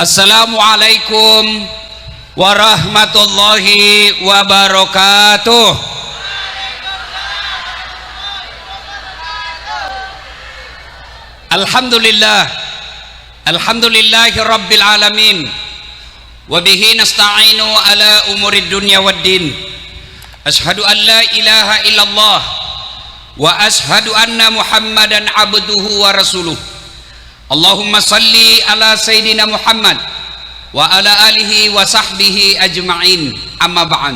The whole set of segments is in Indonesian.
Assalamualaikum warahmatullahi wabarakatuh. Alhamdulillah, alhamdulillahi rabbil alamin, wabihi nasta'inu ala umurid dunya waddin. Ashhadu an la ilaha illallah wa ashhadu anna muhammadan abduhu wa rasuluh. Allahumma salli ala Sayyidina Muhammad wa ala alihi wa sahbihi ajma'in, amma ba'd.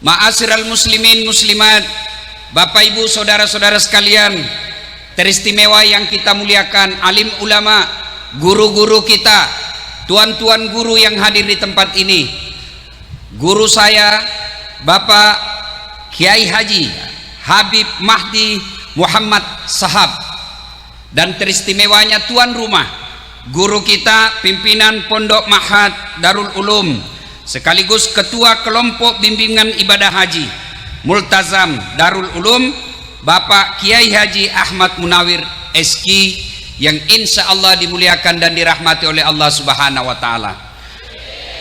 Ma'asyiral muslimin muslimat, Bapak Ibu saudara-saudara sekalian teristimewa yang kita muliakan, alim ulama, guru-guru kita, tuan-tuan guru yang hadir di tempat ini, guru saya Bapak Kiai Haji Habib Mahdi Muhammad Sahab, dan teristimewanya tuan rumah, guru kita, pimpinan Pondok Mahad Darul Ulum, sekaligus ketua kelompok bimbingan ibadah haji Multazam Darul Ulum, Bapak Kiai Haji Ahmad Munawir SQ, yang insya Allah dimuliakan dan dirahmati oleh Allah Subhanahu wa Ta'ala.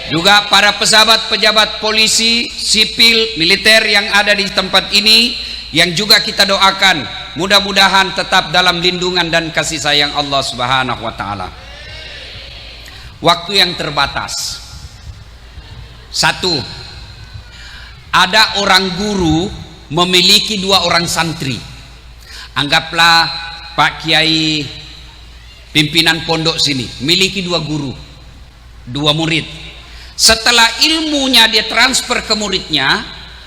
Juga para pejabat polisi, sipil, militer yang ada di tempat ini, yang juga kita doakan mudah-mudahan tetap dalam lindungan dan kasih sayang Allah Subhanahu wa Ta'ala. Waktu yang terbatas. Satu, ada orang guru memiliki dua orang santri. Anggaplah Pak Kiai pimpinan pondok sini miliki dua guru, dua murid. Setelah ilmunya dia transfer ke muridnya,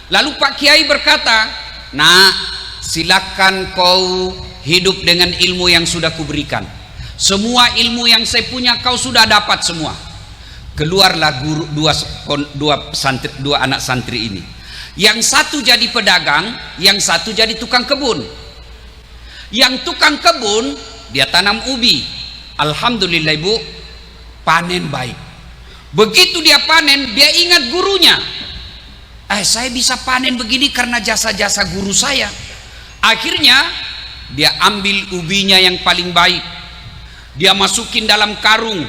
lalu Pak Kiai berkata, "Nah, silakan kau hidup dengan ilmu yang sudah kuberikan. Semua ilmu yang saya punya kau sudah dapat semua." Keluarlah guru dua anak santri ini. Yang satu jadi pedagang, yang satu jadi tukang kebun. Yang tukang kebun dia tanam ubi. Alhamdulillah Ibu, panen baik. Begitu dia panen, dia ingat gurunya. Saya bisa panen begini karena jasa-jasa guru saya. Akhirnya dia ambil ubinya yang paling baik, dia masukin dalam karung,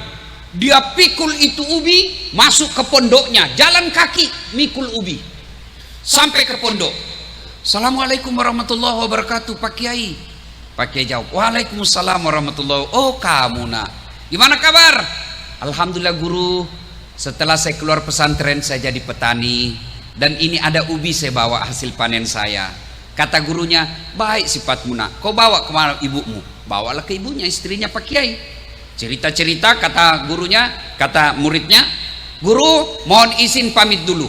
dia pikul itu ubi, masuk ke pondoknya, jalan kaki mikul ubi sampai ke pondok. Assalamualaikum warahmatullahi wabarakatuh Pak Kiai. Pak Kiai jawab, waalaikumsalam warahmatullahi wabarakatuh. Oh kamu nak, gimana kabar? Alhamdulillah guru, setelah saya keluar pesantren saya jadi petani, dan ini ada ubi saya bawa hasil panen saya. Kata gurunya, baik sifatmu nak, kau bawa kemana ibumu? Bawalah ke ibunya, istrinya Pak Kiai. Cerita-cerita, kata gurunya, kata muridnya, guru mohon izin pamit dulu,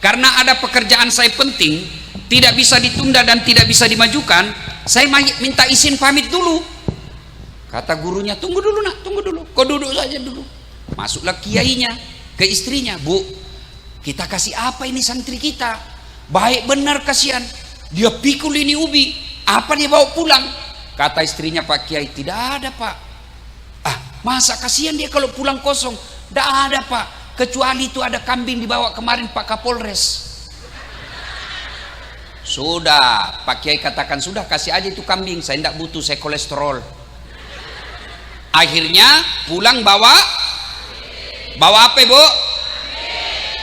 karena ada pekerjaan saya penting, tidak bisa ditunda dan tidak bisa dimajukan. Saya minta izin pamit dulu. Kata gurunya, tunggu dulu nak, tunggu dulu, kau duduk saja dulu. Masuklah kiainya ke istrinya, Bu, kita kasih apa ini santri kita? Baik benar kasihan, dia pikul ini ubi, apa dia bawa pulang? Kata istrinya Pak Kiai, tidak ada Pak. Masa kasihan dia kalau pulang kosong? Tidak ada Pak, kecuali itu ada kambing dibawa kemarin Pak Kapolres. Sudah, Pak Kiai katakan, sudah kasih aja itu kambing, saya tidak butuh, saya kolesterol. Akhirnya pulang bawa apa Ibu?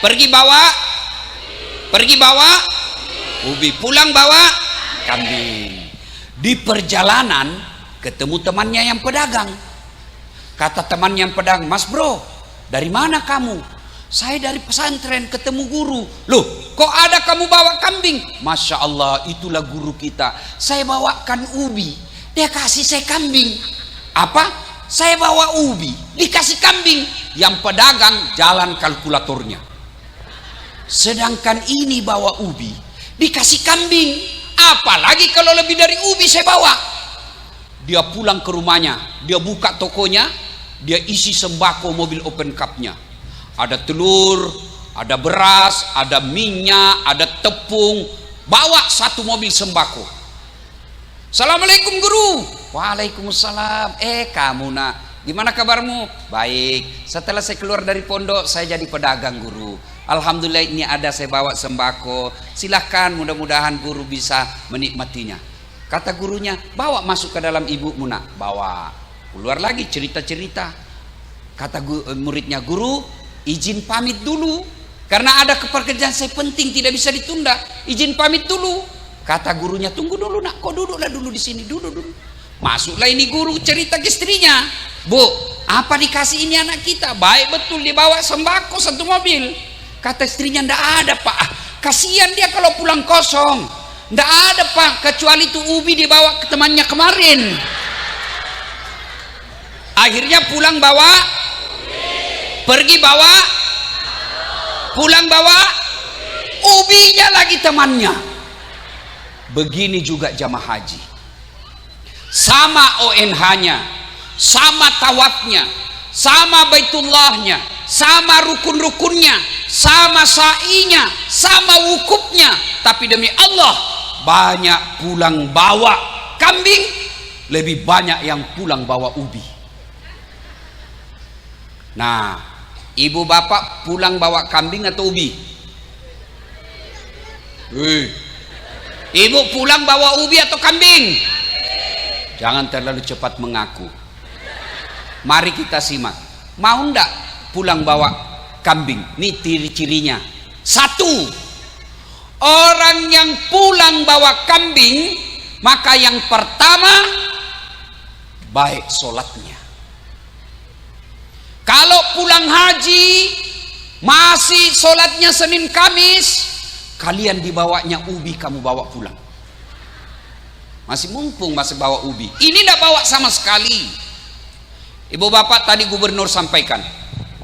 Pergi bawa ubi, pulang bawa kambing. Di perjalanan ketemu temannya yang pedagang. Kata temannya yang pedagang, "Mas bro, dari mana kamu?" "Saya dari pesantren, ketemu guru." "Loh, kok ada kamu bawa kambing?" "Masya Allah, itulah guru kita. Saya bawakan ubi, dia kasih saya kambing." "Apa? Saya bawa ubi, dikasih kambing." Yang pedagang jalan kalkulatornya. Sedangkan ini bawa ubi, dikasih kambing. Apalagi kalau lebih dari ubi saya bawa. Dia pulang ke rumahnya, dia buka tokonya, dia isi sembako mobil open cup-nya. Ada telur, ada beras, ada minyak, ada tepung. Bawa satu mobil sembako. "Assalamualaikum guru." "Waalaikumsalam. Kamu nak, gimana kabarmu?" "Baik, setelah saya keluar dari pondok saya jadi pedagang guru. Alhamdulillah ini ada saya bawa sembako, silahkan mudah-mudahan guru bisa menikmatinya." Kata gurunya, "Bawa masuk ke dalam ibumu nak." Bawa. Keluar lagi cerita-cerita. Kata muridnya, guru izin pamit dulu, karena ada pekerjaan saya penting tidak bisa ditunda, izin pamit dulu. Kata gurunya, tunggu dulu nak, kau duduklah dulu di sini, duduk dulu. Masuklah ini guru cerita ke istrinya, bu, apa dikasih ini anak kita? Baik betul, dibawa sembako 1 mobil. Kata istrinya, ndak ada pak, kasihan dia kalau pulang kosong. Ndak ada pak, kecuali itu ubi dibawa ke temannya kemarin. Akhirnya pulang bawa, pergi bawa, pulang bawa, ubinya lagi temannya. Begini juga jamaah haji, sama ONH-nya, sama tawafnya, sama Baitullahnya, sama rukun-rukunnya, sama sa'inya, sama wukufnya, tapi demi Allah banyak pulang bawa kambing, lebih banyak yang pulang bawa ubi. Nah, ibu bapak pulang bawa kambing atau ubi? Ibu pulang bawa ubi atau kambing? Jangan terlalu cepat mengaku. Mari kita simak. Mau ndak pulang bawa kambing? Ini ciri-cirinya. 1, orang yang pulang bawa kambing, maka yang pertama baik sholatnya. Kalau pulang haji masih sholatnya Senin Kamis, kalian dibawanya ubi, kamu bawa pulang. Masih mumpung masih bawa ubi. Ini tidak bawa sama sekali. Ibu bapak tadi gubernur sampaikan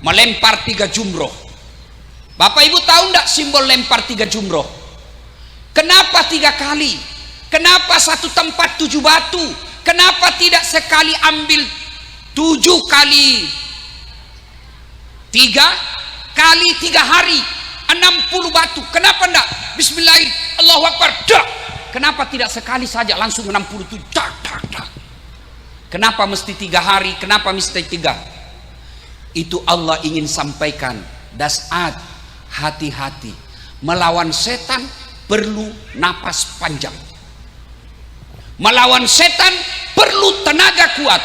melempar 3 jumroh. Bapak ibu tahu tidak simbol lempar 3 jumroh? Kenapa 3 kali? Kenapa satu tempat 7 batu? Kenapa tidak sekali ambil 7 kali 3 kali 3 hari 60 batu? Kenapa enggak bismillahirrahmanirrahim Allahu Akbar dak? Kenapa tidak sekali saja langsung 67 dak dak dak? Kenapa mesti 3 hari? Kenapa mesti 3? Itu Allah ingin sampaikan, das'at, hati-hati. Melawan setan perlu napas panjang. Melawan setan perlu tenaga kuat.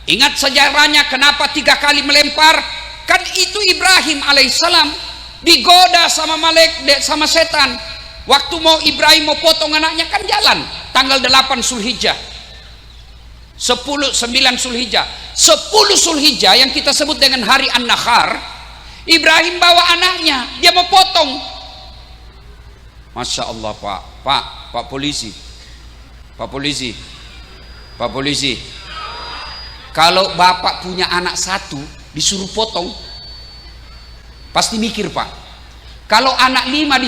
Ingat sejarahnya kenapa 3 kali melempar? Kan itu Ibrahim alaihissalam digoda sama setan. Waktu mau Ibrahim mau potong anaknya kan jalan tanggal 8 Zulhijjah, 9 Zulhijjah, 10 Zulhijjah yang kita sebut dengan hari An-Nakhar. Ibrahim bawa anaknya, dia mau potong. Masya Allah Pak polisi, kalau bapak punya anak 1 disuruh potong, pasti mikir Pak. Kalau anak 5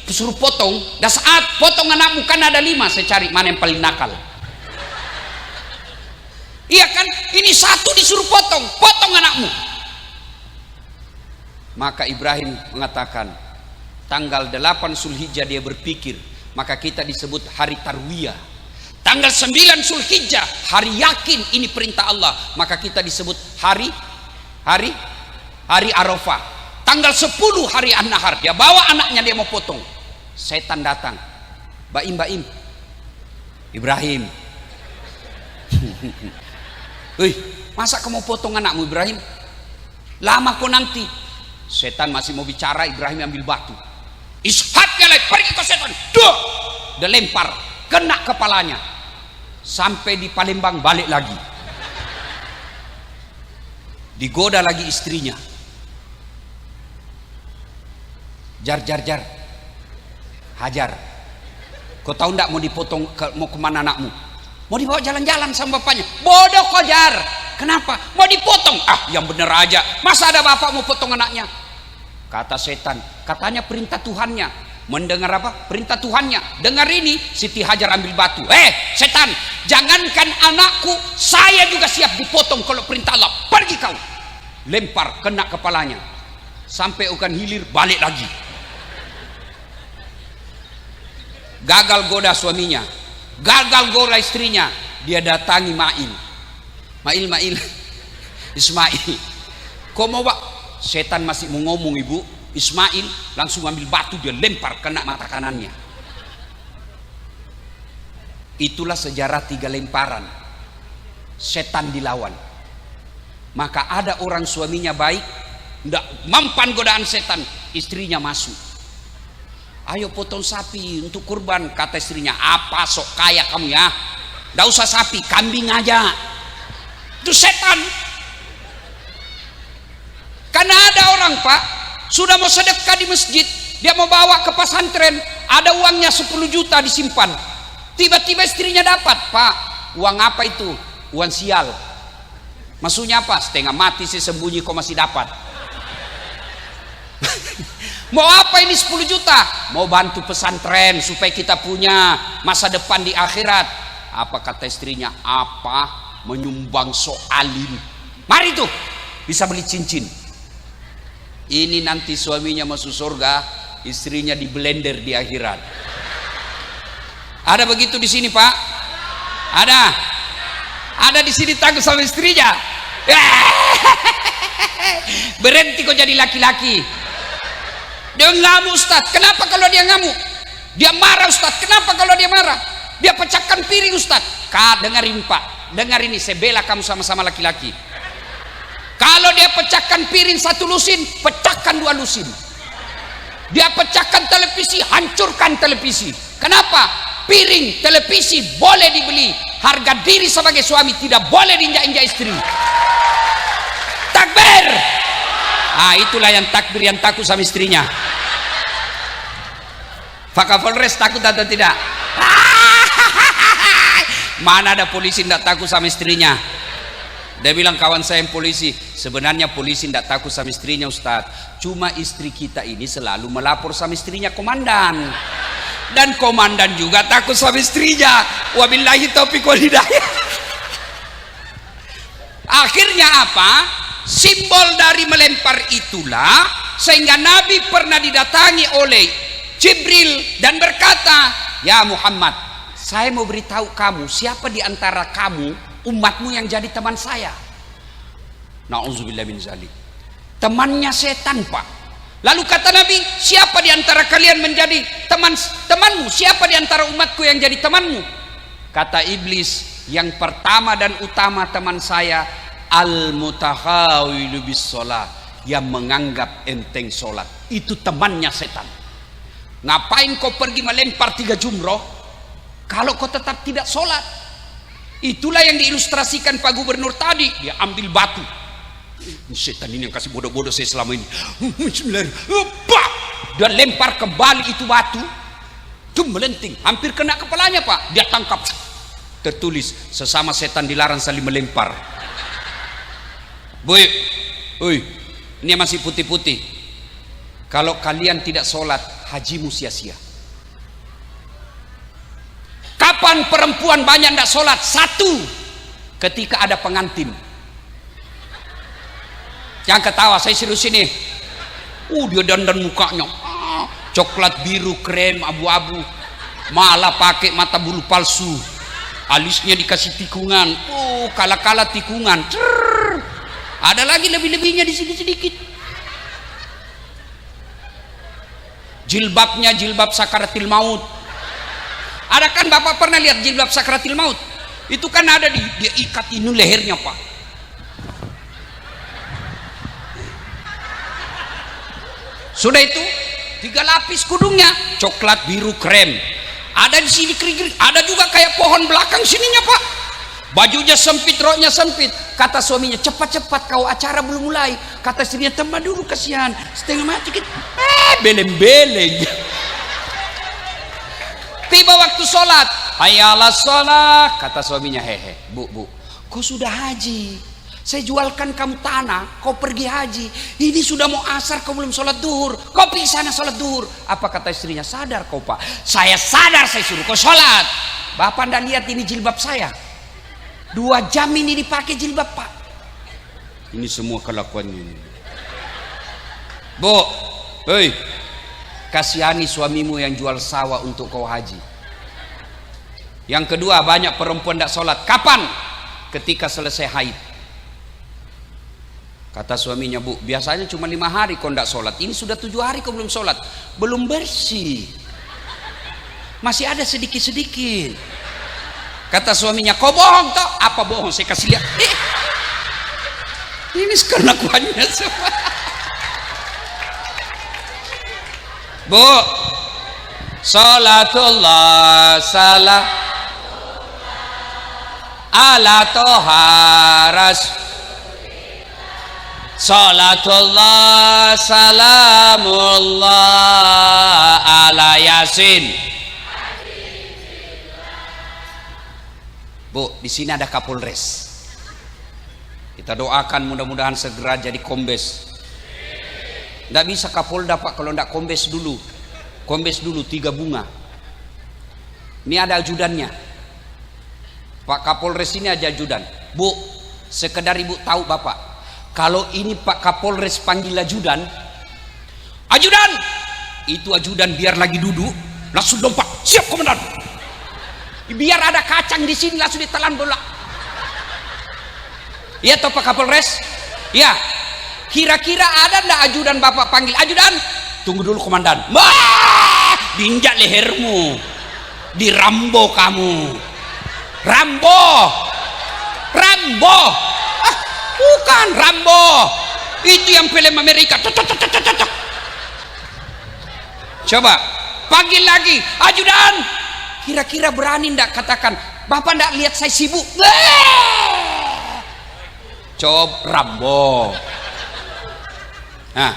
disuruh potong, dah saat potong anakmu kan ada 5, saya cari mana yang paling nakal. Iya kan, ini 1 disuruh potong anakmu. Maka Ibrahim mengatakan tanggal 8 Zulhijjah dia berpikir, maka kita disebut hari Tarwiyah. Tanggal 9 Zulhijjah hari yakin ini perintah Allah, maka kita disebut hari Arafah. Tanggal 10 hari An-Nahar, dia bawa anaknya, dia mau potong. Setan datang, Baim Ibrahim, wih, masa kamu potong anakmu Ibrahim? Lama kok nanti. Setan masih mau bicara, Ibrahim ambil batu, ishatnya lagi, pergi ke setan, duh, dia lempar, kena kepalanya. Sampai di Palembang balik lagi, digoda lagi istrinya, jar hajar, kau tahu ndak mau dipotong mau kemana anakmu? Mau dibawa jalan-jalan sama bapaknya. Bodoh kau jar, kenapa mau dipotong? Yang bener aja, masa ada bapak mau potong anaknya? Kata setan, katanya perintah Tuhannya. Mendengar apa? Perintah Tuhannya. Dengar ini, Siti Hajar ambil batu. Setan, jangankan anakku, saya juga siap dipotong kalau perintah Allah. Pergi kau. Lempar, kena kepalanya. Sampai ukan hilir, balik lagi. Gagal goda suaminya, gagal goda istrinya. Dia datangi Mail Ismail, kau mau Pak? Setan masih mau ngomong ibu. Ismail langsung ambil batu, dia lempar kena mata kanannya. Itulah sejarah 3 lemparan. Setan dilawan. Maka ada orang suaminya baik, tidak mempan godaan setan, istrinya masuk. Ayo potong sapi untuk kurban. Kata istrinya, apa sok kaya kamu ya, tidak usah sapi, kambing aja. Itu setan. Karena ada orang Pak, sudah mau sedekah di masjid, dia mau bawa ke pesantren, ada uangnya 10 juta disimpan. Tiba-tiba istrinya dapat, Pak, uang apa itu? Uang sial. Maksudnya apa? Setengah mati sih sembunyi kok masih dapat. Mau apa ini 10 juta? Mau bantu pesantren supaya kita punya masa depan di akhirat. Apa kata istrinya? Apa? Menyumbang soalin. Mari tuh, bisa beli cincin. Ini nanti suaminya masuk surga, istrinya di blender di akhirat. Ada begitu di sini Pak? Ada? Ada di sini takut sama istrinya? Berhenti kok jadi laki-laki. Dia ngamuk Ustaz. Kenapa kalau dia ngamuk? Dia marah Ustaz. Kenapa kalau dia marah? Dia pecahkan piring Ustaz. Dengarin Pak, dengar ini, saya bela kamu sama-sama laki-laki. Kalau dia pecahkan piring 1 lusin, pecahkan 2 lusin. Dia pecahkan televisi, hancurkan televisi. Kenapa? Piring, televisi boleh dibeli, harga diri sebagai suami tidak boleh diinjak-injak istri. Takbir. Ah, itulah yang takbir, yang takut sama istrinya. Pak Kapolres takut atau tidak? Mana ada polisi tidak takut sama istrinya? Dia bilang, kawan saya yang polisi, sebenarnya polisi tidak takut sama istrinya Ustadz, cuma istri kita ini selalu melapor sama istrinya komandan, dan komandan juga takut sama istrinya. Wabillahi taufiq wal hidayah. Akhirnya apa? Simbol dari melempar itulah sehingga Nabi pernah didatangi oleh Jibril dan berkata, ya Muhammad, saya mau beritahu kamu, siapa di antara kamu umatmu yang jadi teman saya? Na'udzubillah min zalik. Temannya setan Pak. Lalu kata Nabi, siapa di antara kalian menjadi temanmu? Siapa di antara umatku yang jadi temanmu? Kata iblis, yang pertama dan utama teman saya al-mutahawilu bis sholat, yang menganggap enteng sholat. Itu temannya setan. Ngapain kau pergi melempar 3 jumroh kalau kau tetap tidak sholat? Itulah yang diilustrasikan Pak Gubernur tadi. Dia ambil batu, setan ini yang kasih bodoh-bodoh saya selama ini, dia lempar kembali itu batu, itu melenting, hampir kena kepalanya Pak. Dia tangkap, tertulis, sesama setan dilarang saling melempar. Boy, ini masih putih-putih. Kalau kalian tidak sholat, hajimu sia-sia. Kapan perempuan banyak tidak sholat? 1, ketika ada pengantin. Jangan ketawa, saya serius ini. Dia dandan mukanya, coklat biru, krem, abu-abu, malah pakai mata bulu palsu, alisnya dikasih tikungan. Kala-kala tikungan. Ada lagi lebih-lebihnya di sini sedikit. Jilbabnya jilbab sakaratil maut. Ada kan Bapak pernah lihat jilbab sakaratil maut? Itu kan ada dia ikat ini lehernya Pak. Sudah itu 3 lapis kudungnya, coklat biru krem. Ada di sini kering-kering, ada juga kayak pohon belakang sininya Pak. Bajunya sempit, roknya sempit. Kata suaminya, cepat-cepat kau, acara belum mulai. Kata istrinya, tambah dulu kasihan, setengah mati dikit. Beleng-beleng. Tiba waktu sholat, hayalah sholat. Kata suaminya, hehe, bu, kau sudah haji, saya jualkan kamu tanah, kau pergi haji. Ini sudah mau asar, kau belum sholat duhur, kau pergi sana sholat duhur. Apa kata istrinya? Sadar kau Pak? Saya sadar, saya suruh kau sholat. Bapak ndak lihat ini jilbab saya? 2 jam ini dipakai jilbab Pak. Ini semua kelakuannya ini. Bu, kasihani suamimu yang jual sawah untuk kau haji. Yang kedua, banyak perempuan tidak sholat. Kapan? Ketika selesai haid. Kata suaminya, bu, biasanya cuma 5 hari kau tidak sholat, ini sudah 7 hari kau belum sholat. Belum bersih, masih ada sedikit-sedikit. Kata suaminya, kau bohong toh? Apa bohong? Saya kasih lihat. Ini sekelakuannya semua. Bu, salatullah salam ala toha salatullah salamullah ala yasin. Bu, di sini ada Kapolres. Kita doakan mudah-mudahan segera jadi kombes. Tidak bisa Kapolda Pak kalau tidak kombes dulu. Kombes dulu 3 bunga. Ini ada ajudannya. Pak Kapolres ini ada ajudan. Bu, sekedar ibu tahu Bapak, kalau ini Pak Kapolres panggil ajudan, ajudan, itu ajudan biar lagi duduk langsung lompat, siap komandan. Biar ada kacang di sini langsung ditelan bola. Iya toh Pak Kapolres? Ya. Kira-kira ada ndak ajudan Bapak panggil, ajudan, tunggu dulu komandan. Wah, diinjak lehermu, dirambo kamu. Rambo, Rambo, ah, bukan Rambo, itu yang film Amerika. Coba panggil lagi, ajudan. Kira-kira berani ndak katakan, Bapak ndak lihat saya sibuk? Coba Rambo. Nah,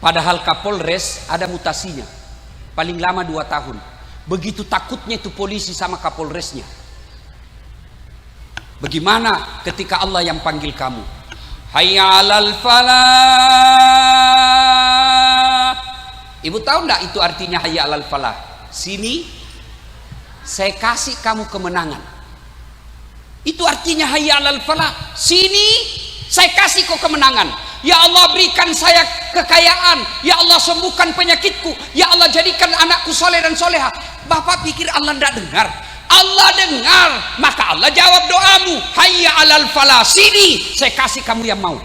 padahal Kapolres ada mutasinya, paling lama 2 tahun. Begitu takutnya itu polisi sama Kapolresnya. Bagaimana ketika Allah yang panggil kamu? Hayya 'alal falah. Ibu tahu enggak itu artinya hayya 'alal falah? Sini saya kasih kamu kemenangan. Itu artinya hayya 'alal falah. Sini saya kasih kau kemenangan. Ya Allah, berikan saya kekayaan. Ya Allah, sembuhkan penyakitku. Ya Allah, jadikan anakku soleh dan soleha. Bapak pikir Allah tidak dengar? Allah dengar. Maka Allah jawab doamu. Hayya 'alal falah. Sini saya kasih kamu yang mau.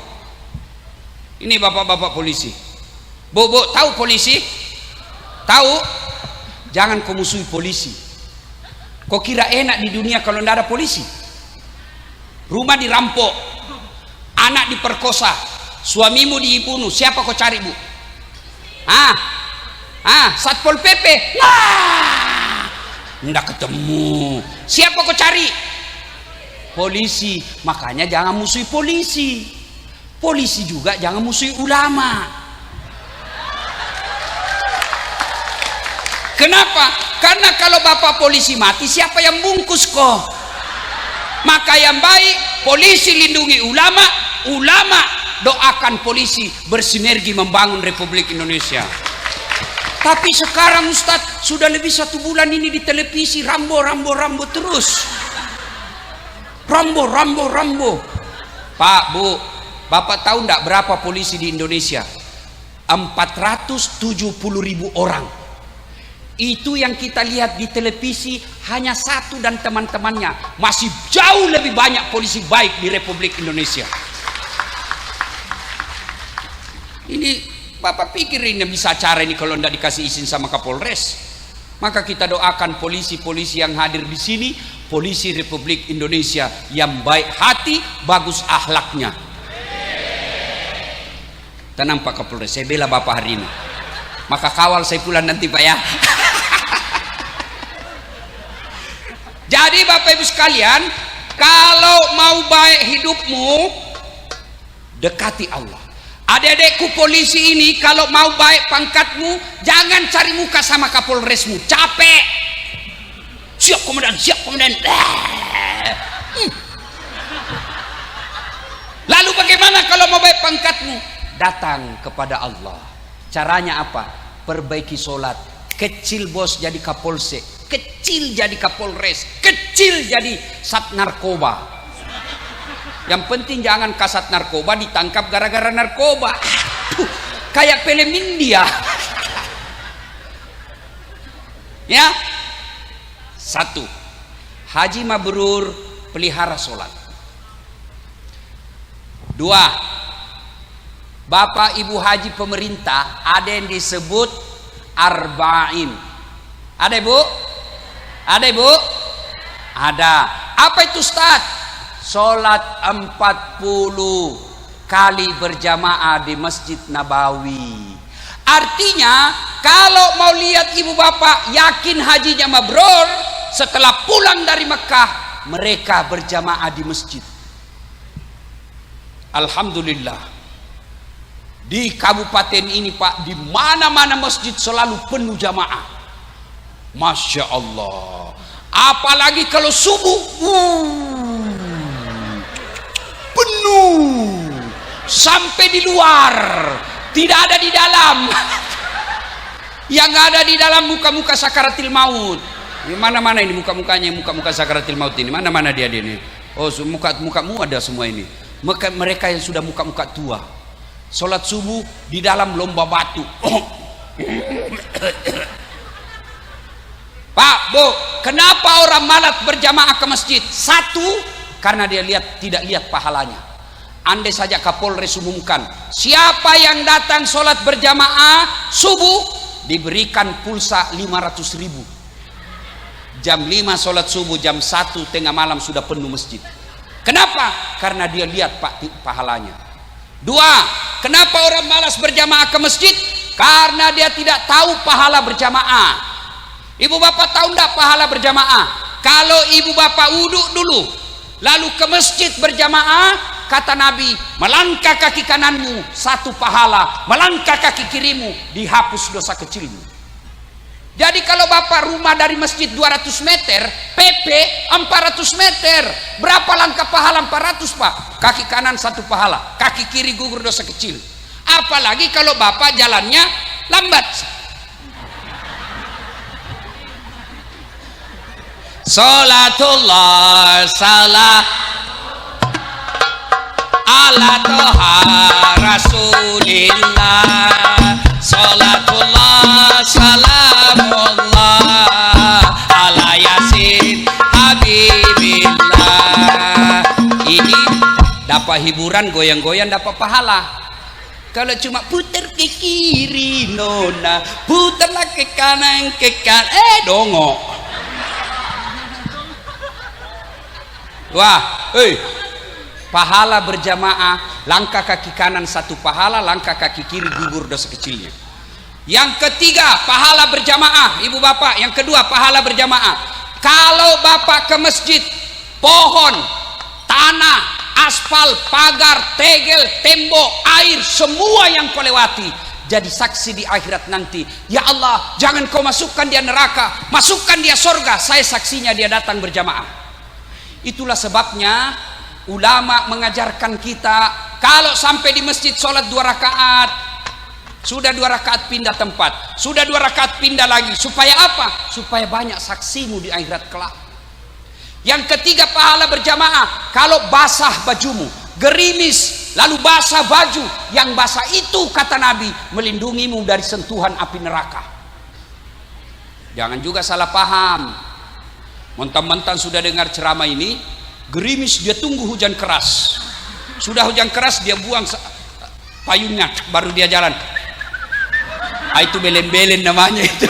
Ini bapak-bapak polisi. Bu, tahu polisi? Tahu? Jangan kau musuhi polisi. Kau kira enak di dunia kalau tidak ada polisi? Rumah dirampok, anak diperkosa, suamimu dibunuh, siapa kau cari, Bu? Satpol PP. Nah, ndak ketemu. Siapa kau cari? Polisi. Makanya jangan musuhi polisi. Polisi juga jangan musuhi ulama. Kenapa? Karena kalau bapak polisi mati, siapa yang bungkus kok? Maka yang baik, polisi lindungi ulama, ulama doakan polisi bersinergi membangun Republik Indonesia. Tapi sekarang Ustadz, sudah lebih 1 bulan ini di televisi Rambo terus. Rambo. Pak, Bu, Bapak tahu enggak berapa polisi di Indonesia? 470.000 orang. Itu yang kita lihat di televisi hanya 1 dan teman-temannya. Masih jauh lebih banyak polisi baik di Republik Indonesia. Ini Bapak pikir ini bisa cara ini kalau tidak dikasih izin sama Kapolres? Maka kita doakan polisi-polisi yang hadir di sini, polisi Republik Indonesia yang baik hati, bagus akhlaknya. Tenang Pak Kapolres, saya bela Bapak hari ini. Maka kawal saya pulang nanti Pak ya. Jadi Bapak Ibu sekalian, kalau mau baik hidupmu, dekati Allah. Adik-adikku polisi ini, kalau mau baik pangkatmu, jangan cari muka sama Kapolresmu, capek. Siap komandan. Lalu bagaimana kalau mau baik pangkatmu? Datang kepada Allah. Caranya apa? Perbaiki sholat. Kecil bos jadi Kapolsek, kecil jadi Kapolres, kecil jadi Sat Narkoba. Yang penting jangan kasat narkoba ditangkap gara-gara narkoba. Kayak film India. Ya. 1. Haji mabrur, pelihara sholat. 2. Bapak Ibu haji pemerintah ada yang disebut arba'in. Ada Ibu? Ada Ibu? Ada. Apa itu Ustaz? Sholat 40 kali berjamaah di Masjid Nabawi. Artinya kalau mau lihat ibu bapak yakin hajinya mabrur, setelah pulang dari Mekah mereka berjamaah di masjid. Alhamdulillah di kabupaten ini Pak, di mana-mana masjid selalu penuh jamaah. Masya Allah. Apalagi kalau subuh, penuh sampai di luar, tidak ada di dalam. Yang ada di dalam muka-muka sakaratil maut. Di mana-mana ini muka-mukanya, muka-muka sakaratil maut ini. Mana-mana dia ini? Oh, muka-mukamu ada semua ini. Mereka yang sudah muka-muka tua. Sholat subuh di dalam lomba batu. Pak, Bu, kenapa orang malas berjamaah ke masjid? Satu, karena dia tidak lihat pahalanya. Andai saja Kapolres umumkan, siapa yang datang sholat berjamaah subuh diberikan pulsa 500.000. Jam 5 sholat subuh, jam 1 tengah malam sudah penuh masjid. Kenapa? Karena dia lihat Pak pahalanya. Dua, kenapa orang malas berjamaah ke masjid? Karena dia tidak tahu pahala berjamaah. Ibu bapak tahu enggak pahala berjamaah? Kalau ibu bapak wudhu dulu lalu ke masjid berjamaah, kata Nabi, melangkah kaki kananmu 1 pahala, melangkah kaki kirimu dihapus dosa kecilmu. Jadi kalau bapak rumah dari masjid 200 meter, PP 400 meter, berapa langkah pahala? 400 Pak. Kaki kanan 1 pahala, kaki kiri gugur dosa kecil. Apalagi kalau bapak jalannya lambat. Salatullah salam ala toha rasulillah, salatullah salamullah ala yasin habibillah. Ini dapat hiburan, goyang-goyang dapat pahala. Kalau cuma putar ke kiri nona, putarlah ke kanan dongok. Wah, pahala berjamaah, langkah kaki kanan 1 pahala, langkah kaki kiri gugur dosa kecilnya. Yang ketiga, pahala berjamaah, ibu bapak. Yang kedua, pahala berjamaah. Kalau bapak ke masjid, pohon, tanah, aspal, pagar, tegel, tembok, air, semua yang kau lewati jadi saksi di akhirat nanti. Ya Allah, jangan kau masukkan dia neraka, masukkan dia surga, saya saksinya dia datang berjamaah. Itulah sebabnya ulama mengajarkan kita kalau sampai di masjid sholat 2 rakaat, sudah 2 rakaat pindah tempat, sudah 2 rakaat pindah lagi. Supaya apa? Supaya banyak saksimu di akhirat kelak. Yang ketiga, pahala berjamaah. Kalau basah bajumu, gerimis, lalu basah baju, yang basah itu kata Nabi melindungimu dari sentuhan api neraka. Jangan juga salah paham. Mentang-mentang sudah dengar ceramah ini, gerimis dia tunggu hujan keras. Sudah hujan keras dia buang payungnya, baru dia jalan. Itu belen-belen namanya itu.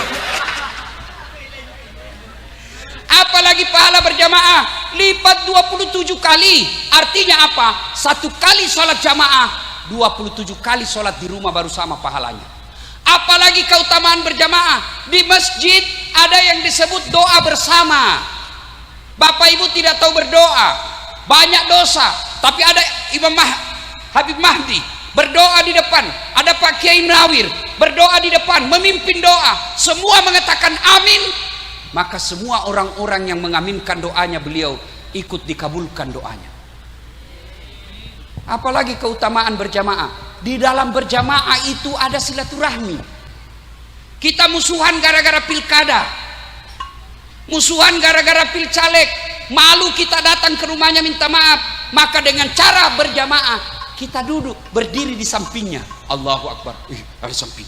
Apalagi pahala berjamaah lipat 27 kali. Artinya apa? 1 kali sholat jamaah, 27 kali sholat di rumah baru sama pahalanya. Apalagi keutamaan berjamaah di masjid, ada yang disebut doa bersama. Bapak ibu tidak tahu berdoa, banyak dosa. Tapi ada Imam Habib Mahdi berdoa di depan, ada Pak Kiai Nawir berdoa di depan, memimpin doa, semua mengatakan amin. Maka semua orang-orang yang mengaminkan doanya beliau ikut dikabulkan doanya. Apalagi keutamaan berjamaah. Di dalam berjamaah itu ada silaturahmi. Kita musuhan gara-gara pilkada, musuhan gara-gara pilcaleg, malu kita datang ke rumahnya minta maaf. Maka dengan cara berjamaah kita duduk berdiri di sampingnya. Allahu Akbar. Ada samping.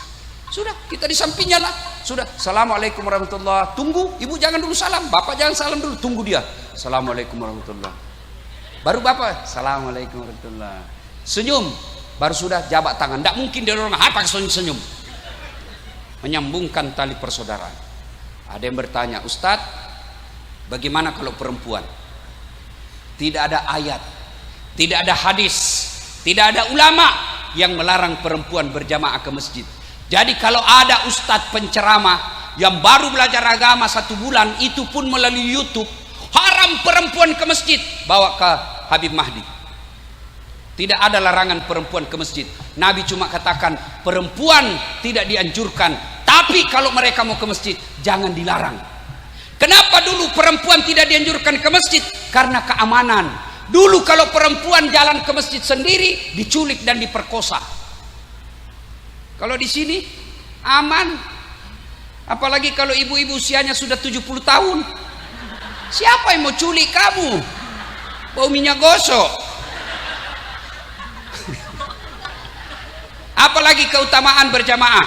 Sudah, kita di sampingnya lah. Sudah, assalamualaikum warahmatullahi. Tunggu, ibu jangan dulu salam, bapak jangan salam dulu, tunggu dia. Assalamualaikum warahmatullahi. Baru bapak, assalamualaikum warahmatullahi. Senyum, baru sudah jabat tangan. Tidak mungkin dia orang apa senyum. Menyambungkan tali persaudaraan. Ada yang bertanya, Ustadz, bagaimana kalau perempuan? Tidak ada ayat, tidak ada hadis, Tidak ada ulama yang melarang perempuan berjamaah ke masjid. Jadi kalau ada ustadz penceramah yang baru belajar agama 1 bulan, itu pun melalui YouTube, haram perempuan ke masjid, bawa ke Habib Mahdi. Tidak ada larangan perempuan ke masjid. Nabi cuma katakan perempuan tidak dianjurkan, tapi kalau mereka mau ke masjid jangan dilarang. Kenapa dulu perempuan tidak dianjurkan ke masjid? Karena keamanan. Dulu kalau perempuan jalan ke masjid sendiri diculik dan diperkosa. Kalau di sini aman. Apalagi kalau ibu-ibu usianya sudah 70 tahun. Siapa yang mau culik kamu? Bau minyak gosok. Apalagi keutamaan berjamaah.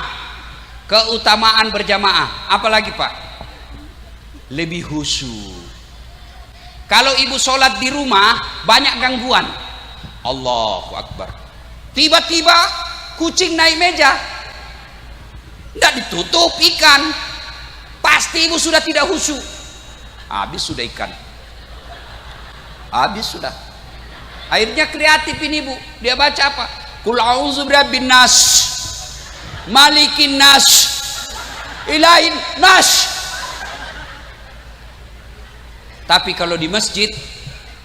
Keutamaan berjamaah. Apalagi Pak? Lebih khusyuk. Kalau ibu sholat di rumah banyak gangguan. Allahu Akbar. Tiba-tiba kucing naik meja. Tidak ditutup ikan. Pasti ibu sudah tidak khusyuk. Habis sudah ikan. Habis sudah. Akhirnya kreatif ini ibu. Dia baca apa? Qul a'udzu birabbin nas, malikin nas, ilahin nas. Tapi kalau di masjid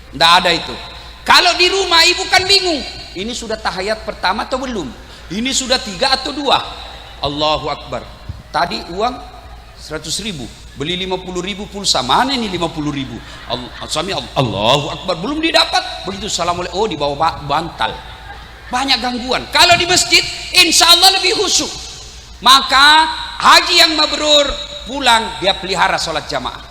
tidak ada itu. Kalau di rumah ibu kan bingung. Ini sudah tahiyat pertama atau belum? Ini sudah 3 atau 2? Allahu Akbar. Tadi uang 100.000, beli 50.000 pulsa. Mana ini 50.000? Allahu Akbar, belum didapat. Begitu assalamualaikum, oh di bawah bantal. Banyak gangguan. Kalau di masjid insya Allah lebih khusyuk. Maka haji yang mabrur pulang dia pelihara sholat jamaah.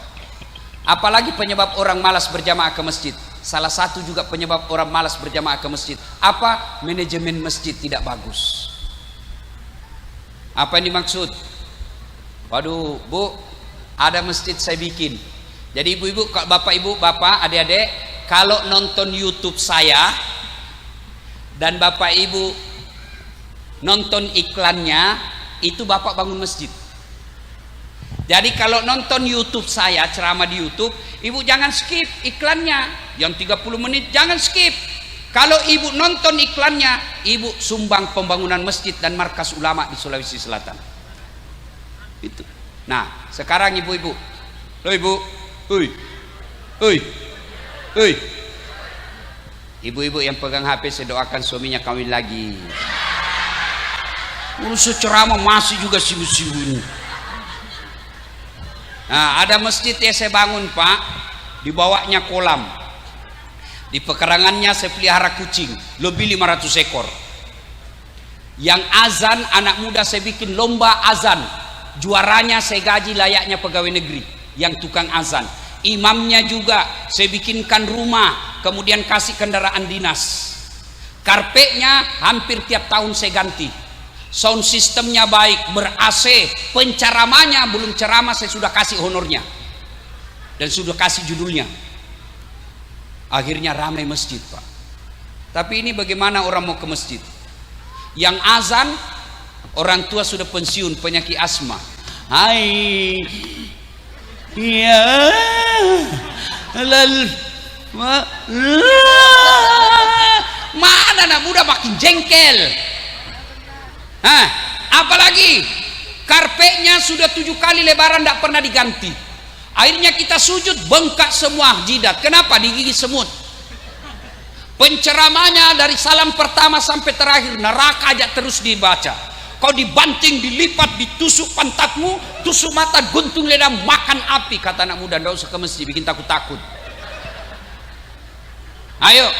Apalagi penyebab orang malas berjamaah ke masjid. Salah satu juga penyebab orang malas berjamaah ke masjid. Apa? Manajemen masjid tidak bagus. Apa yang dimaksud? Waduh Bu, ada masjid saya bikin. Jadi ibu-ibu, bapak ibu, bapak, adik-adik, kalau nonton YouTube saya dan bapak ibu nonton iklannya, itu bapak bangun masjid. Jadi kalau nonton YouTube saya, ceramah di YouTube, ibu jangan skip iklannya. Yang 30 menit jangan skip. Kalau ibu nonton iklannya, ibu sumbang pembangunan masjid dan markas ulama di Sulawesi Selatan. Itu. Nah, sekarang ibu-ibu. Loh ibu. Hoi. Ibu-ibu yang pegang HP, saya doakan suaminya kawin lagi. Urus ceramah masih juga sibuk-sibuk. Nah, ada masjid yang saya bangun Pak, di bawahnya kolam. Di pekarangannya saya pelihara kucing, lebih 500 ekor. Yang azan, anak muda saya bikin lomba azan. Juaranya saya gaji layaknya pegawai negeri, yang tukang azan. Imamnya juga saya bikinkan rumah, kemudian kasih kendaraan dinas. Karpetnya hampir tiap tahun saya ganti. Sound sistemnya baik, ber-AC, penceramahnya belum ceramah saya sudah kasih honornya dan sudah kasih judulnya. Akhirnya ramai masjid Pak. Tapi ini bagaimana orang mau ke masjid? Yang azan orang tua sudah pensiun, penyakit asma. Hai ya mana anak muda makin jengkel. Apalagi karpetnya sudah 7 kali lebaran tidak pernah diganti. Akhirnya kita sujud bengkak semua jidat. Kenapa? Digigit semut. Penceramahnya dari salam pertama sampai terakhir neraka aja terus dibaca. Kau dibanting, dilipat, ditusuk pantatmu, tusuk mata, guntung lidah, makan api. Kata anak muda, tidak usah ke masjid, bikin takut-takut. Ayo,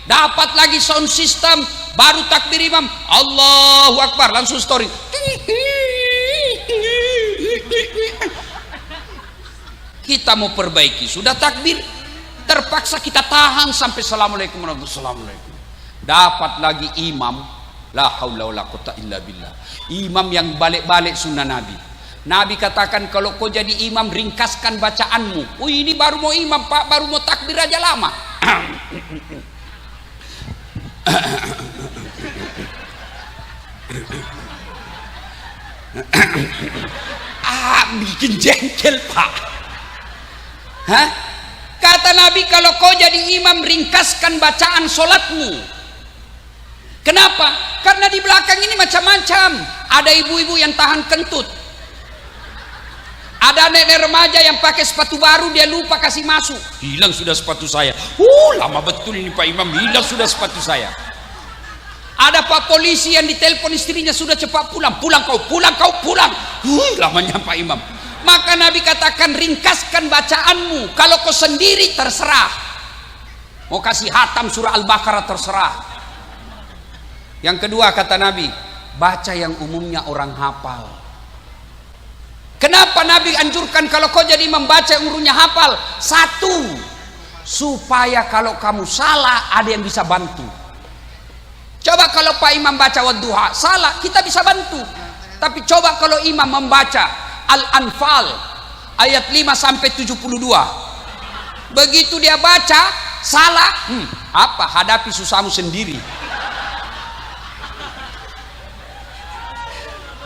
dapat lagi sound system. Baru takbir imam, Allahu Akbar, langsung story. Kita mau perbaiki, sudah takbir, terpaksa kita tahan sampai assalamualaikum warahmatullahi wabarakatuh. Dapat lagi imam, la haula wala quwwata illa billah. Imam yang balik-balik sunnah Nabi. Nabi katakan kalau kau jadi imam ringkaskan bacaanmu. Oh ini baru mau imam Pak, baru mau takbir aja lama. Bikin jengkel Pak. Kata Nabi kalau kau jadi imam ringkaskan bacaan solatmu. Kenapa? Karena di belakang ini macam-macam. Ada ibu-ibu yang tahan kentut, ada nenek remaja yang pakai sepatu baru, dia lupa kasih masuk, hilang sudah sepatu saya. Lama betul ini Pak Imam, hilang sudah sepatu saya. Ada Pak polisi yang ditelepon istrinya, sudah cepat pulang, pulang kau, pulang kau, pulang. Lamanya Pak Imam. Maka Nabi katakan, ringkaskan bacaanmu. Kalau kau sendiri terserah, mau kasih hatam surah Al-Baqarah terserah. Yang kedua kata Nabi, baca yang umumnya orang hafal. Kenapa Nabi anjurkan kalau kau jadi membaca yang umumnya hafal? Satu, supaya kalau kamu salah ada yang bisa bantu. Coba kalau Pak Imam baca Wadduha salah, kita bisa bantu. Tapi coba kalau imam membaca Al-Anfal ayat 5 sampai 72. Begitu dia baca salah, apa? Hadapi susahmu sendiri.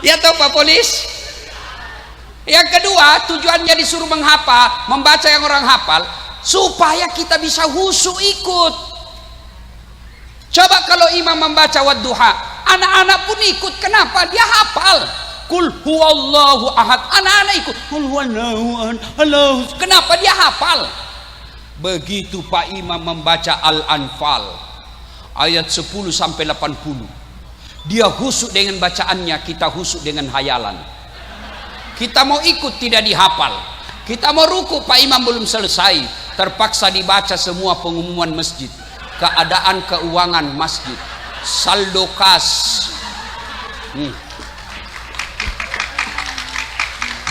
Ya toh Pak Polis? Yang kedua, tujuannya disuruh menghafal, membaca yang orang hafal, supaya kita bisa khusyuk ikut. Coba kalau imam membaca Wadduha, anak-anak pun ikut. Kenapa? Dia hafal. Qul huwallahu ahad. Anak-anak ikut. Qul huwallahu ahad. Kenapa? Dia hafal. Begitu Pak Imam membaca Al-Anfal ayat 10 sampai 80. Dia khusyuk dengan bacaannya, kita khusyuk dengan hayalan. Kita mau ikut tidak dihafal. Kita mau ruku, Pak Imam belum selesai, terpaksa dibaca semua pengumuman masjid, keadaan keuangan masjid, saldo kas.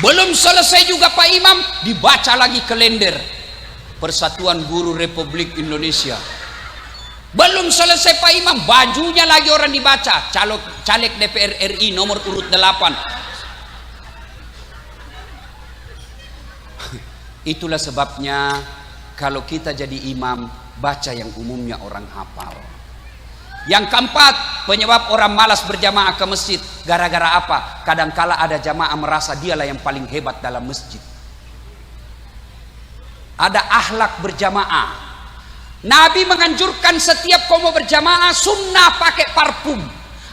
Belum selesai juga Pak Imam, dibaca lagi kalender Persatuan Guru Republik Indonesia. Belum selesai Pak Imam, bajunya lagi orang dibaca, caleg DPR RI nomor urut 8. Itulah sebabnya kalau kita jadi imam, baca yang umumnya orang hafal. Yang keempat, penyebab orang malas berjamaah ke masjid gara-gara apa? Kadangkala ada jamaah merasa dialah yang paling hebat dalam masjid. Ada akhlak berjamaah. Nabi menganjurkan setiap kau mau berjamaah sunnah pakai parfum.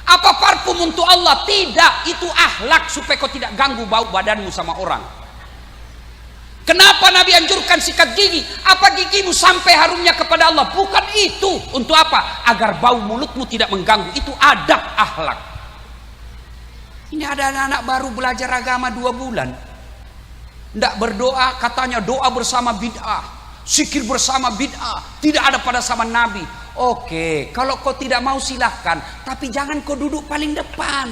Apa parfum untuk Allah? Tidak, itu akhlak supaya kau tidak ganggu bau badanmu sama orang. Kenapa Nabi anjurkan sikat gigi? Apa gigimu sampai harumnya kepada Allah? Bukan itu. Untuk apa? Agar bau mulutmu tidak mengganggu. Itu adab akhlak. Ini ada anak-anak baru belajar agama 2 bulan. Tidak berdoa, katanya doa bersama bid'ah, zikir bersama bid'ah, tidak ada pada zaman Nabi. Oke, kalau kau tidak mau silahkan, tapi jangan kau duduk paling depan.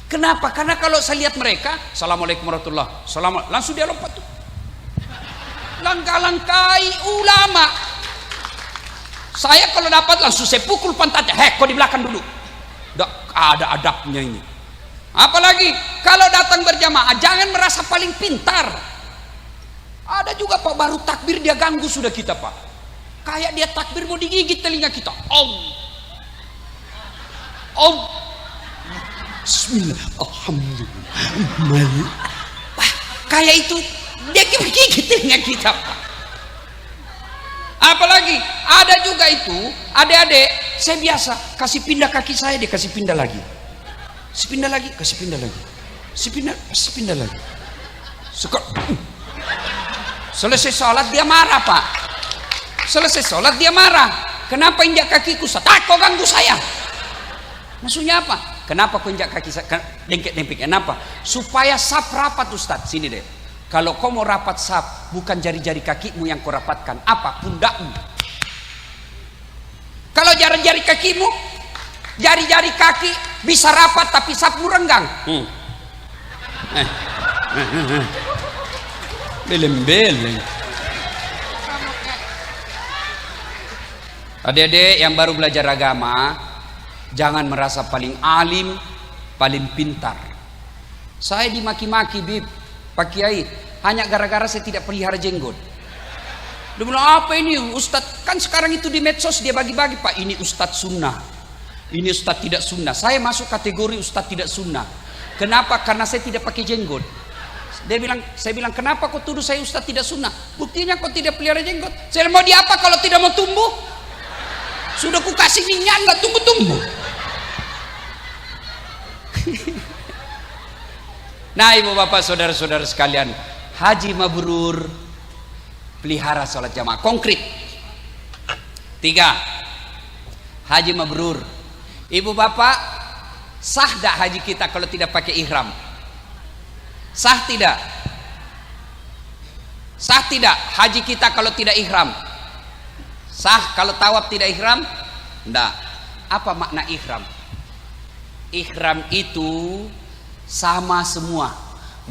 Kenapa? Karena kalau saya lihat mereka, Assalamualaikum warahmatullahi wabarakatuh, langsung dia lompat tuh. Langkah-langkai ulama. Saya kalau dapat langsung saya pukul pantatnya. Kau di belakang dulu. Tidak ada adabnya ini. Apalagi kalau datang berjamaah, jangan merasa paling pintar. Ada juga Pak, baru takbir dia ganggu sudah kita Pak. Kayak dia takbir mau digigit telinga kita. Bismillah, alhamdulillah. Wah, kayak itu dia gigit telinga kita Pak. Apalagi ada juga itu adik-adik, saya biasa kasih pindah kaki saya, dia kasih pindah lagi. Sepindah lagi, kasih pindah lagi. Kasih pindah lagi. Selesai sholat dia marah Pak. Selesai sholat dia marah. Kenapa injak kakiku? Kau ganggu saya. Maksudnya apa? Kenapa kau injak kaki saya? Dengkek-dengkek. Kenapa? Supaya saf rapat Ustaz. Sini deh. Kalau kau mau rapat saf, bukan jari-jari kakimu yang kau rapatkan. Apa? Pundakmu. Kalau jari-jari kakimu, jari-jari kaki bisa rapat tapi safmu renggang. Beleng-beleng. Adik-adik yang baru belajar agama, jangan merasa paling alim, paling pintar. Saya dimaki-maki Bib, Pak Kiai, hanya gara-gara saya tidak pelihara jenggot. Dia bilang, apa ini Ustadz? Kan sekarang itu di medsos dia bagi-bagi Pak, ini Ustadz sunnah, ini Ustadz tidak sunnah. Saya masuk kategori Ustadz tidak sunnah. Kenapa? Karena saya tidak pakai jenggot. Saya bilang, kenapa kau tuduh saya Ustadz tidak sunnah? Buktinya kau tidak pelihara jenggot. Saya mau diapa kalau tidak mau tumbuh? Sudah ku kasih minyak nggak tumbuh-tumbuh. Nah, ibu bapak saudara-saudara sekalian, haji mabrur, pelihara sholat jamaah. Konkret. 3, haji mabrur. Ibu bapak, sah tak haji kita kalau tidak pakai ihram? Sah tidak? Sah tidak haji kita kalau tidak ihram? Sah kalau tawaf tidak ihram? Tidak. Apa makna ihram? Ihram itu sama semua,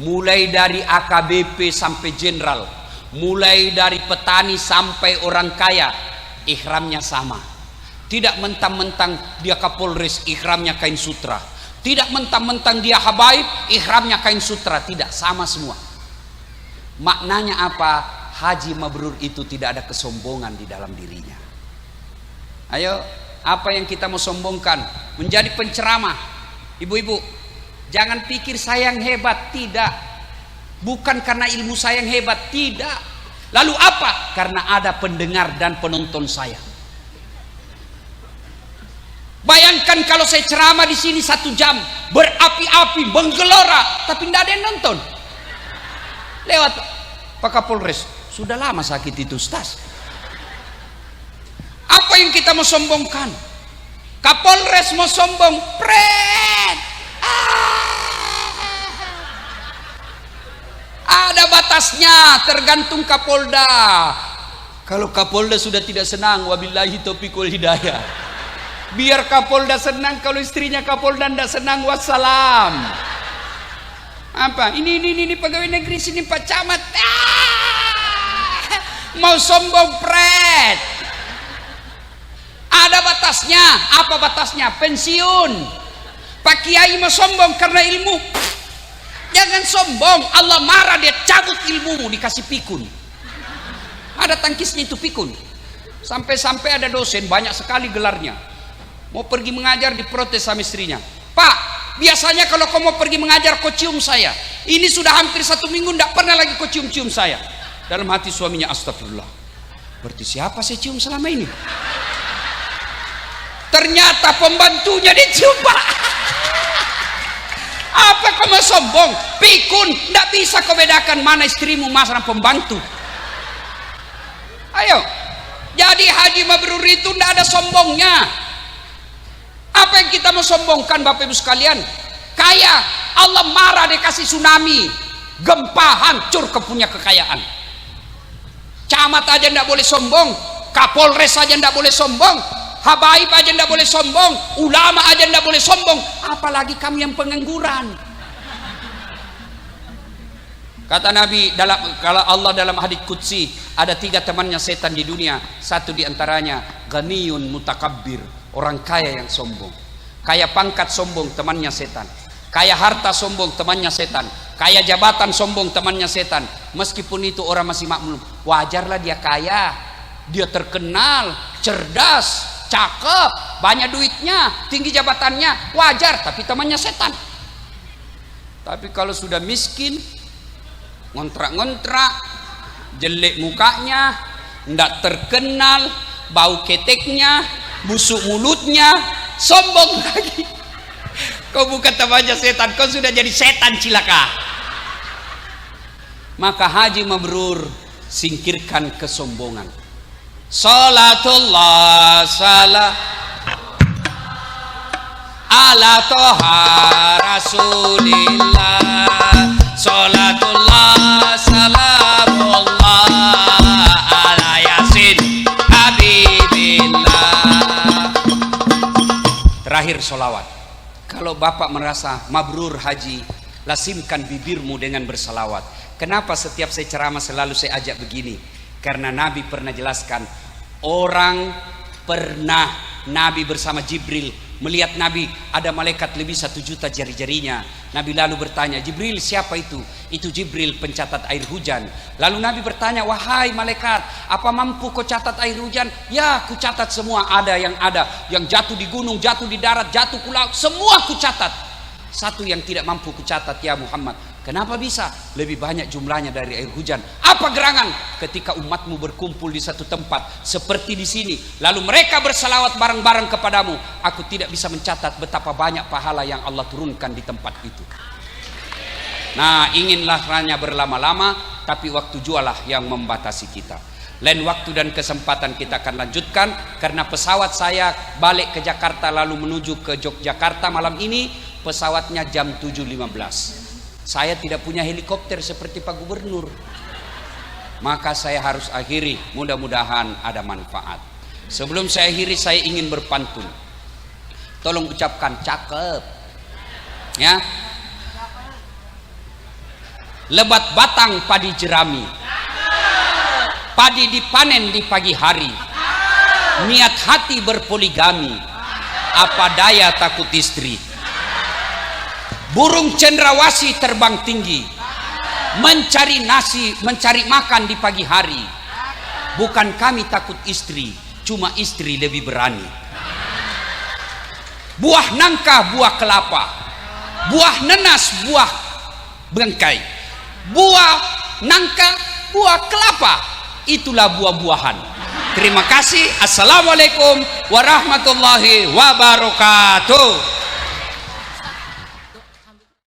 mulai dari AKBP sampai jenderal, mulai dari petani sampai orang kaya, ihramnya sama. Tidak mentang-mentang dia Kapolres, ihramnya kain sutra. Tidak mentang-mentang dia habaib, ihramnya kain sutra. Tidak, sama semua. Maknanya apa? Haji mabrur itu tidak ada kesombongan di dalam dirinya. Ayo, apa yang kita mau sombongkan? Menjadi penceramah. Ibu-ibu, jangan pikir saya yang hebat. Tidak. Bukan karena ilmu saya yang hebat. Tidak. Lalu apa? Karena ada pendengar dan penonton saya. Bayangkan kalau saya ceramah di sini 1 jam, berapi-api, menggelora, tapi tidak ada yang nonton. Lewat Pak Kapolres, sudah lama sakit itu, Ustaz. Apa yang kita mau sombongkan? Kapolres mau sombong, pret. Ada batasnya, tergantung Kapolda. Kalau Kapolda sudah tidak senang, wabillahi taufiq wal hidayah. Biar Kapolda senang, kalau istrinya Kapolda tidak senang, wassalam. Apa? Ini pegawai negeri sini Pak Camat. Mau sombong, pret. Ada batasnya. Apa batasnya? Pensiun. Pak Kiai mau sombong karena ilmu. Jangan sombong, Allah marah, dia cabut ilmumu, dikasih pikun. Ada tangkisnya itu pikun. Sampai-sampai ada dosen banyak sekali gelarnya, mau pergi mengajar, diprotes sama istrinya. Pak, biasanya kalau kau mau pergi mengajar kau cium saya. Ini sudah hampir 1 minggu tidak pernah lagi kau cium-cium saya. Dalam hati suaminya, astagfirullah, berarti siapa saya cium selama ini? Ternyata pembantunya dicium, Pak. Apa kau mau sombong? Pikun, tidak bisa kau bedakan mana istrimu, mana pembantu. Ayo, jadi haji mabrur itu tidak ada sombongnya. Apa yang kita mau sombongkan, Bapak Ibu sekalian? Kaya, Allah marah, dia kasih tsunami, gempa, hancur kau punya kekayaan. Camat aja tidak boleh sombong, Kapolres aja tidak boleh sombong, habaib aja tidak boleh sombong, ulama aja tidak boleh sombong, apalagi kami yang pengangguran. Kata Nabi, kalau Allah dalam hadits qudsi, ada 3 temannya setan di dunia. 1 diantaranya ghaniyun mutakabbir, orang kaya yang sombong. Kaya pangkat sombong, temannya setan. Kaya harta sombong, temannya setan. Kaya jabatan sombong, temannya setan. Meskipun itu orang masih makmum, wajarlah dia kaya, dia terkenal, cerdas, cakep, banyak duitnya, tinggi jabatannya, wajar, tapi temannya setan. Tapi kalau sudah miskin, ngontrak-ngontrak, jelek mukanya, ndak terkenal, bau keteknya, busuk mulutnya, sombong lagi. Kau bukan temannya setan, kau sudah jadi setan, cilaka. Maka haji mabrur, singkirkan kesombongan. Salatullah salam ala toha rasulillah. Salatullah salamullah ala yasin habibillah. Terakhir solawat. Kalau Bapak merasa mabrur haji, lasimkan bibirmu dengan bersalawat. Kenapa setiap saya ceramah selalu saya ajak begini? Karena Nabi pernah jelaskan, orang pernah Nabi bersama Jibril melihat Nabi ada malaikat lebih 1 juta jari-jarinya. Nabi lalu bertanya, Jibril siapa itu? Itu Jibril pencatat air hujan. Lalu Nabi bertanya, wahai malaikat, apa mampu kau catat air hujan? Ya, ku catat semua, ada, yang jatuh di gunung, jatuh di darat, jatuh ke laut, semua ku catat. Satu yang tidak mampu kucatat ya Muhammad. Kenapa bisa? Lebih banyak jumlahnya dari air hujan. Apa gerangan? Ketika umatmu berkumpul di satu tempat seperti di sini, lalu mereka bersalawat bareng-bareng kepadamu, aku tidak bisa mencatat betapa banyak pahala yang Allah turunkan di tempat itu. Nah, inginlah hanya berlama-lama, tapi waktu jualah yang membatasi kita. Lain waktu dan kesempatan kita akan lanjutkan, karena pesawat saya balik ke Jakarta lalu menuju ke Yogyakarta malam ini, pesawatnya jam 7.15. Saya tidak punya helikopter seperti Pak Gubernur, maka saya harus akhiri. Mudah-mudahan ada manfaat. Sebelum saya akhiri, saya ingin berpantun. Tolong ucapkan cakep ya. Lebat batang padi jerami, padi dipanen di pagi hari, niat hati berpoligami, apa daya takut istri. Burung cendrawasih terbang tinggi, mencari nasi, mencari makan di pagi hari. Bukan kami takut istri, cuma istri lebih berani. Buah nangka, buah kelapa, buah nenas, buah bengkai, buah nangka, buah kelapa, itulah buah-buahan. Terima kasih. Assalamualaikum warahmatullahi wabarakatuh.